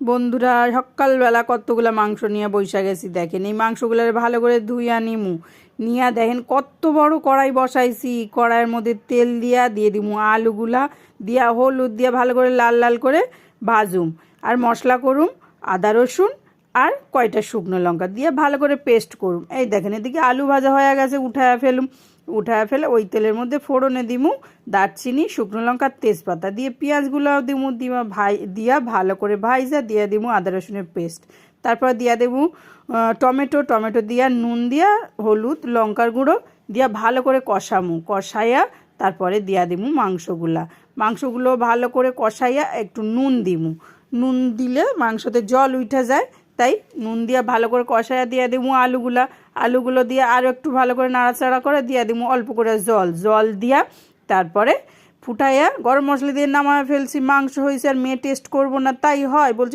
বন্ধুরা সকালবেলা কতগুলো মাংস নিয়ে বইসা গেছি। দেখেন এই মাংসগুলো ভালো করে ধুইয়া নিমু, নিয়া দেখেন কত বড় কড়াই বসাইছি। কড়াইয়ের মধ্যে তেল দিয়ে দিমু আলুগুলা দিয়া হলুদ দিয়া ভালো করে লাল লাল করে ভাজুম। আর মশলা করুম আদা রসুন আর কয়টা শুকনো লঙ্কা দিয়ে ভালো করে পেস্ট করুম। এই দেখেন এদিকে আলু ভাজা হয়ে গেছে, উঠায় ফেলে ওই তেলের মধ্যে ফোড়নে দিমু দারচিনি শুকনো লঙ্কা তেজপাতা দিয়ে পেঁয়াজগুলাও দিমু, দিয়া ভালো করে ভাইজা দিয়ে দিমু আদা রসুনের পেস্ট। তারপর দিয়া দেবো টমেটো দিয়া নুন দিয়া হলুদ লঙ্কার গুঁড়ো দিয়া ভালো করে কষাইয়া তারপরে দিয়া দিমু মাংসগুলো ভালো করে কষাইয়া একটু নুন দিলে মাংসতে জল উঠে যায়, তাই নুন দিয়া ভালো করে কষাইয়া দিয়ে দিমু আলুগুলো দিয়ে আরও একটু ভালো করে নাড়াচাড়া করে দিয়ে দিমু অল্প করে জল দিয়া তারপরে ফুটাইয়া গরম মশলা দিয়ে নামায় ফেলছি। মাংস হয়েছে আর মেয়ে টেস্ট করবো না তাই হয় বলছি